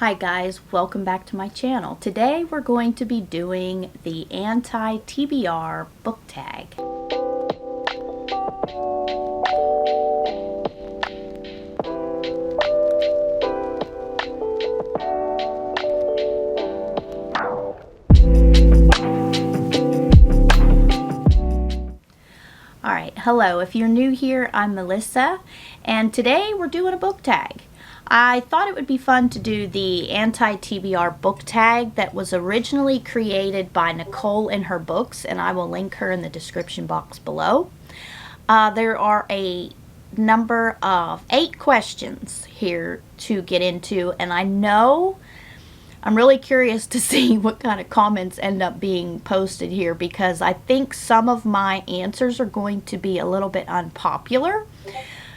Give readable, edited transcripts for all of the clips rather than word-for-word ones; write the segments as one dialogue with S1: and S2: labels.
S1: Hi guys, welcome back to my channel. Today we're going to be doing the anti-TBR book tag. Alright, hello. If you're new here, I'm Melissa, and today we're doing a book tag. I thought it would be fun to do the anti-TBR book tag that was originally created by Nicole in her books, and I will link her in the description box below. There are a number of 8 questions here to get into, and I'm really curious to see what kind of comments end up being posted here, because I think some of my answers are going to be a little bit unpopular.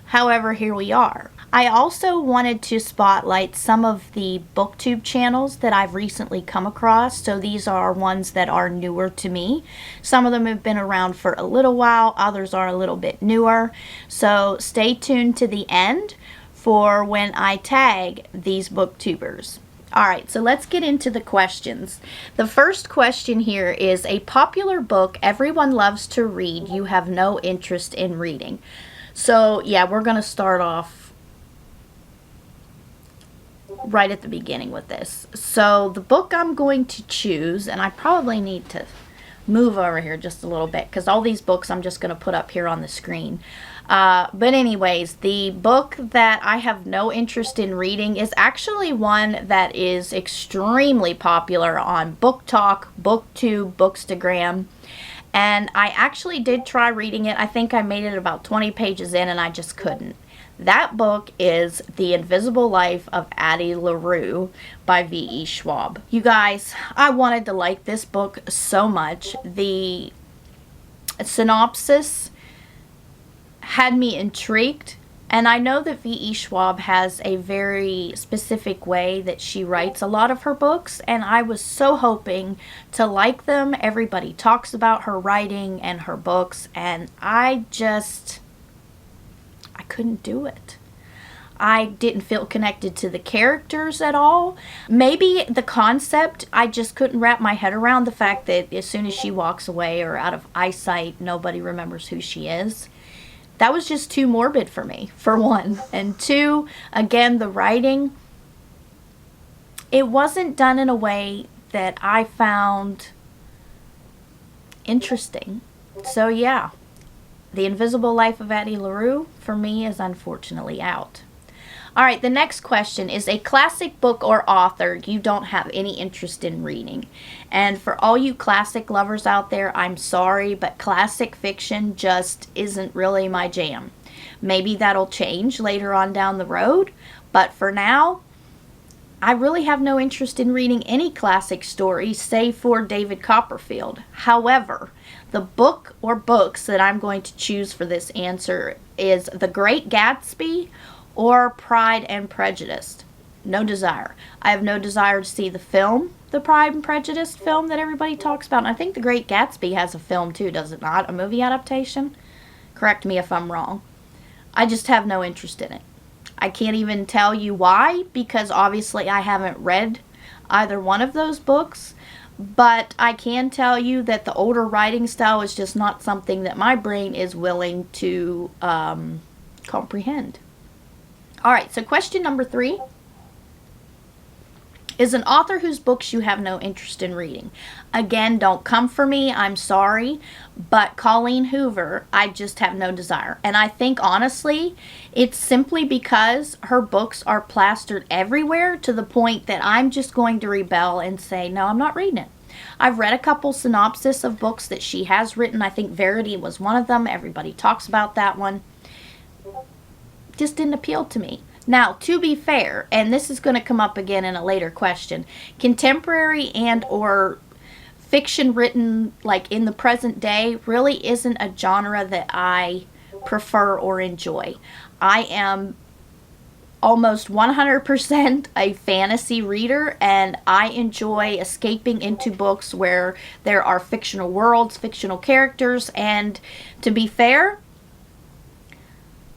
S1: However, here we are. I also wanted to spotlight some of the Booktube channels that I've recently come across. So these are ones that are newer to me. Some of them have been around for a little while, others are a little bit newer. So stay tuned to the end for when I tag these Booktubers. Alright, so let's get into the questions. The first question here is, a popular book everyone loves to read, you have no interest in reading. So yeah, we're going to start off right at the beginning with this. So the book I'm going to choose, and I probably need to move over here just a little bit because all these books I'm just going to put up here on the screen. But anyways, the book that I have no interest in reading is actually one that is extremely popular on Book Talk, Booktube, Bookstagram. And I actually did try reading it. I think I made it about 20 pages in and I just couldn't. That book is The Invisible Life of Addie Larue by V.E. Schwab. You guys, I wanted to like this book so much. The synopsis had me intrigued. And I know that V.E. Schwab has a very specific way that she writes a lot of her books, and I was so hoping to like them. Everybody talks about her writing and her books, and I couldn't do it. I didn't feel connected to the characters at all. Maybe the concept, I just couldn't wrap my head around the fact that as soon as she walks away or out of eyesight, nobody remembers who she is. That was just too morbid for me, for one. And two, again, the writing, it wasn't done in a way that I found interesting. So yeah, The Invisible Life of Addie Larue, for me, is unfortunately out. Alright, the next question is, a classic book or author you don't have any interest in reading. And for all you classic lovers out there, I'm sorry, but classic fiction just isn't really my jam. Maybe that'll change later on down the road, but for now, I really have no interest in reading any classic stories save for David Copperfield. However, the book or books that I'm going to choose for this answer is The Great Gatsby or Pride and Prejudice. No desire. I have no desire to see the film, the Pride and Prejudice film that everybody talks about. And I think The Great Gatsby has a film too, does it not? A movie adaptation? Correct me if I'm wrong. I just have no interest in it. I can't even tell you why, because obviously I haven't read either one of those books. But I can tell you that the older writing style is just not something that my brain is willing to comprehend. Alright, so question number 3 is an author whose books you have no interest in reading. Again, don't come for me, I'm sorry, but Colleen Hoover, I just have no desire. And I think, honestly, it's simply because her books are plastered everywhere to the point that I'm just going to rebel and say, no, I'm not reading it. I've read a couple synopsis of books that she has written. I think Verity was one of them. Everybody talks about that one. Just didn't appeal to me. Now, to be fair, and this is going to come up again in a later question, contemporary and or fiction written like in the present day really isn't a genre that I prefer or enjoy. I am almost 100% a fantasy reader, and I enjoy escaping into books where there are fictional worlds, fictional characters, and to be fair,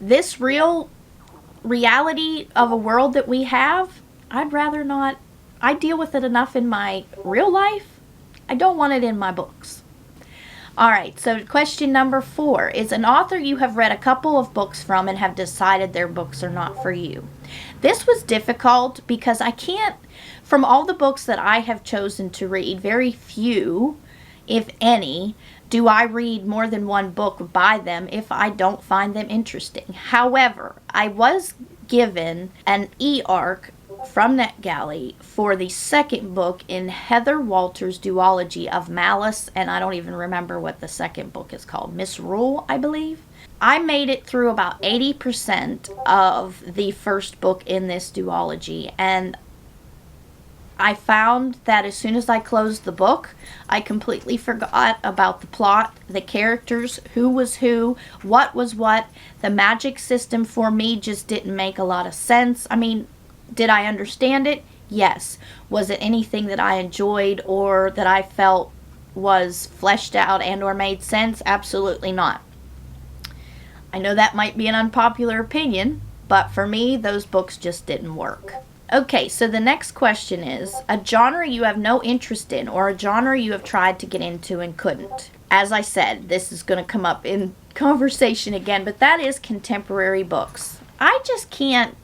S1: this reality of a world that we have I'd rather not. I deal with it enough in my real life. I don't want it in my books. All right, so question number 4 is an author you have read a couple of books from and have decided their books are not for you. This was difficult because I can't, from all the books that I have chosen to read, very few, if any, do I read more than one book by them if I don't find them interesting. However, I was given an e-arc from NetGalley for the second book in Heather Walters' duology of Malice, and I don't even remember what the second book is called. Misrule, I believe. I made it through about 80% of the first book in this duology, and I found that as soon as I closed the book, I completely forgot about the plot, the characters, who was who, what was what. The magic system for me just didn't make a lot of sense. I mean, did I understand it? Yes. Was it anything that I enjoyed or that I felt was fleshed out and or made sense? Absolutely not. I know that might be an unpopular opinion, but for me, those books just didn't work. Okay, so the next question is, a genre you have no interest in or a genre you have tried to get into and couldn't. As I said, this is going to come up in conversation again, but that is contemporary books. I just can't.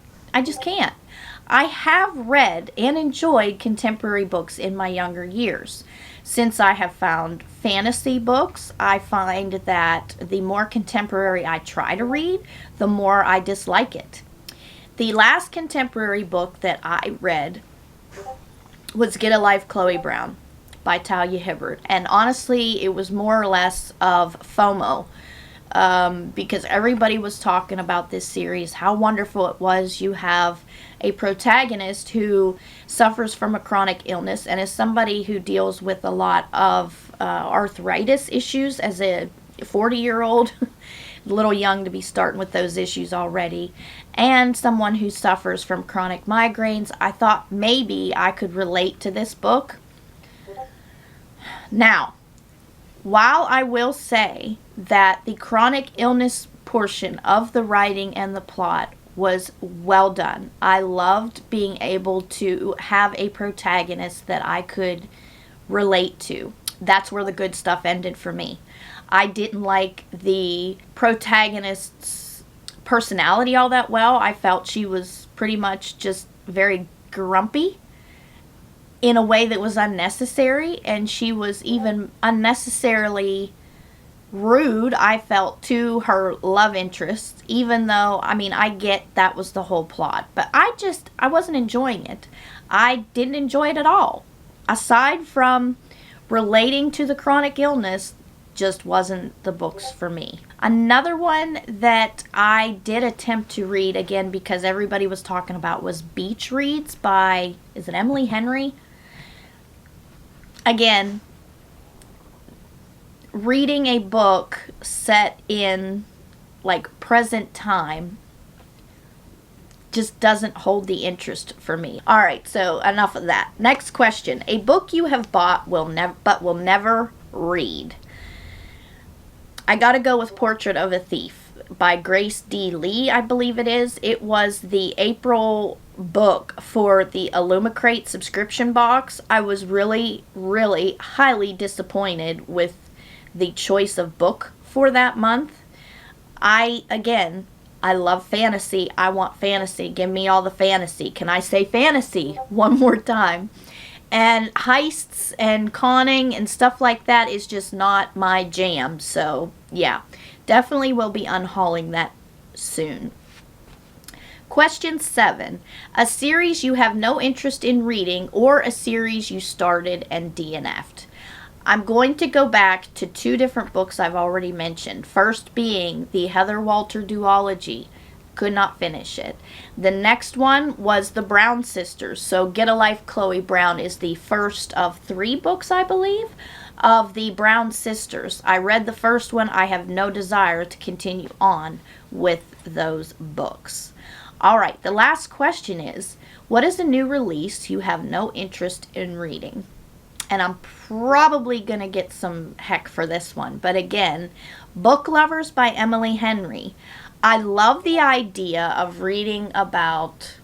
S1: I have read and enjoyed contemporary books in my younger years. Since I have found fantasy books, I find that the more contemporary I try to read, the more I dislike it. The last contemporary book that I read was Get a Life, Chloe Brown by Talia Hibbert. And honestly, it was more or less of FOMO. Because everybody was talking about this series, how wonderful it was. You have a protagonist who suffers from a chronic illness and is somebody who deals with a lot of arthritis issues as a 40-year-old, a little young to be starting with those issues already, and someone who suffers from chronic migraines. I thought maybe I could relate to this book. Now, while I will say that the chronic illness portion of the writing and the plot was well done, I loved being able to have a protagonist that I could relate to. That's where the good stuff ended for me. I didn't like the protagonist's personality all that well. I felt she was pretty much just very grumpy in a way that was unnecessary, and she was even unnecessarily rude, I felt, to her love interest, even though, I mean, I get that was the whole plot, but I wasn't enjoying it. I didn't enjoy it at all. Aside from relating to the chronic illness, just wasn't the books for me. Another one that I did attempt to read, again, because everybody was talking about, was Beach Reads by, is it Emily Henry? Again, reading a book set in like present time just doesn't hold the interest for me. All right, so enough of that. Next question. A book you have bought but will never read. I gotta go with Portrait of a Thief by Grace D. Lee, I believe it is. It was the April book for the Illumicrate subscription box. I was really, really highly disappointed with the choice of book for that month. I love fantasy. I want fantasy. Give me all the fantasy. Can I say fantasy one more time? And heists and conning and stuff like that is just not my jam. So, yeah, definitely will be unhauling that soon. Question 7. A series you have no interest in reading or a series you started and DNF'd. I'm going to go back to 2 different books I've already mentioned. First being the Heather Walter duology. Could not finish it. The next one was the Brown Sisters. So Get a Life, Chloe Brown is the first of 3 books, I believe, of the Brown Sisters. I read the first one. I have no desire to continue on with those books. All right, the last question is, what is a new release you have no interest in reading? And I'm probably going to get some heck for this one. But again, Book Lovers by Emily Henry. I love the idea of reading about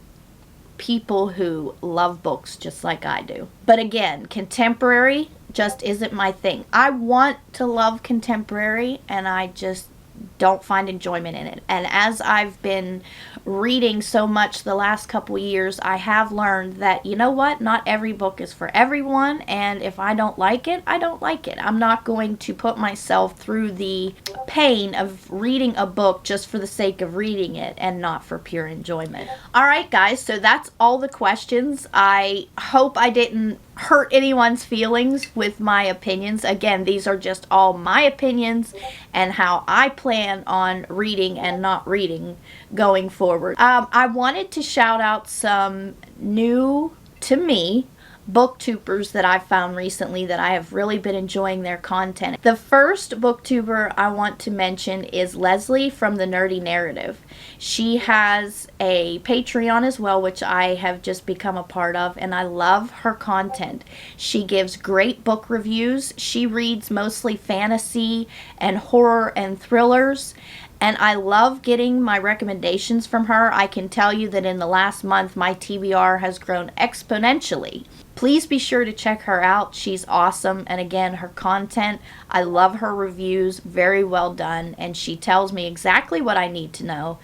S1: people who love books just like I do. But again, contemporary just isn't my thing. I want to love contemporary, and I just don't find enjoyment in it. And as I've been reading so much the last couple years, I have learned that, you know what, not every book is for everyone, and if I don't like it, I don't like it. I'm not going to put myself through the pain of reading a book just for the sake of reading it and not for pure enjoyment. Alright guys, so that's all the questions. I hope I didn't hurt anyone's feelings with my opinions. Again, these are just all my opinions and how I plan on reading and not reading going forward. I wanted to shout out some new to me booktubers that I've found recently that I have really been enjoying their content. The first booktuber I want to mention is Leslie from the Nerdy Narrative. She has a Patreon as well, which I have just become a part of, and I love her content. She gives great book reviews. She reads mostly fantasy and horror and thrillers, and I love getting my recommendations from her. I can tell you that in the last month, my TBR has grown exponentially. Please be sure to check her out. She's awesome. And again, her content, I love her reviews. Very well done. And she tells me exactly what I need to know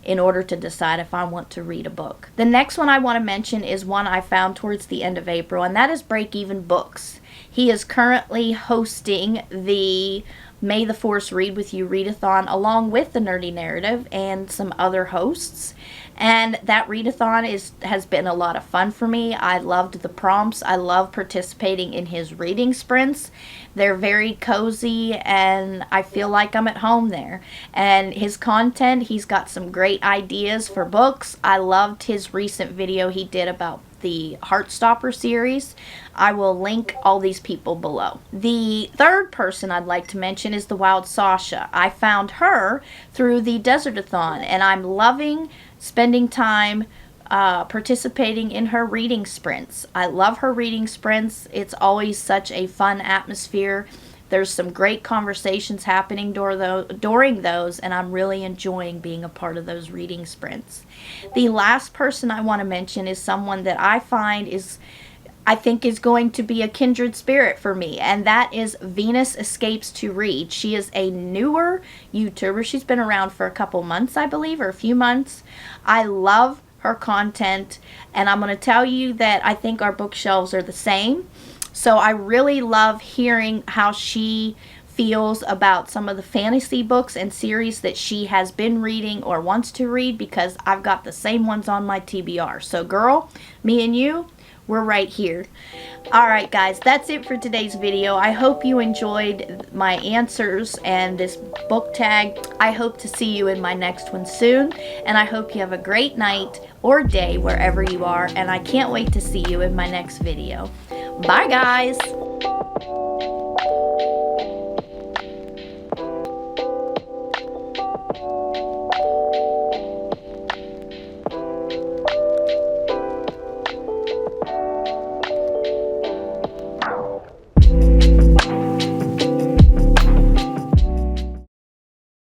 S1: in order to decide if I want to read a book. The next one I want to mention is one I found towards the end of April, and that is Break Even Books. He is currently hosting the May the Force Read With You readathon along with the Nerdy Narrative and some other hosts. And that readathon has been a lot of fun for me. I loved the prompts. I love participating in his reading sprints. They're very cozy, and I feel like I'm at home there. And his content, he's got some great ideas for books. I loved his recent video he did about the Heartstopper series. I will link all these people below. The third person I'd like to mention is the Wild Sasha. I found her through the Desertathon, and I'm loving spending time participating in her reading sprints. I love her reading sprints. It's always such a fun atmosphere. There's some great conversations happening during those, and I'm really enjoying being a part of those reading sprints. The last person I want to mention is someone that I find I think is going to be a kindred spirit for me, and that is Venus Escapes to Read. She is a newer YouTuber. She's been around for a couple months, I believe, or a few months. I love her content, and I'm going to tell you that I think our bookshelves are the same. So I really love hearing how she feels about some of the fantasy books and series that she has been reading or wants to read, because I've got the same ones on my TBR. So girl, me and you, we're right here. Alright guys, that's it for today's video. I hope you enjoyed my answers and this book tag. I hope to see you in my next one soon, and I hope you have a great night or day wherever you are, and I can't wait to see you in my next video. Bye guys!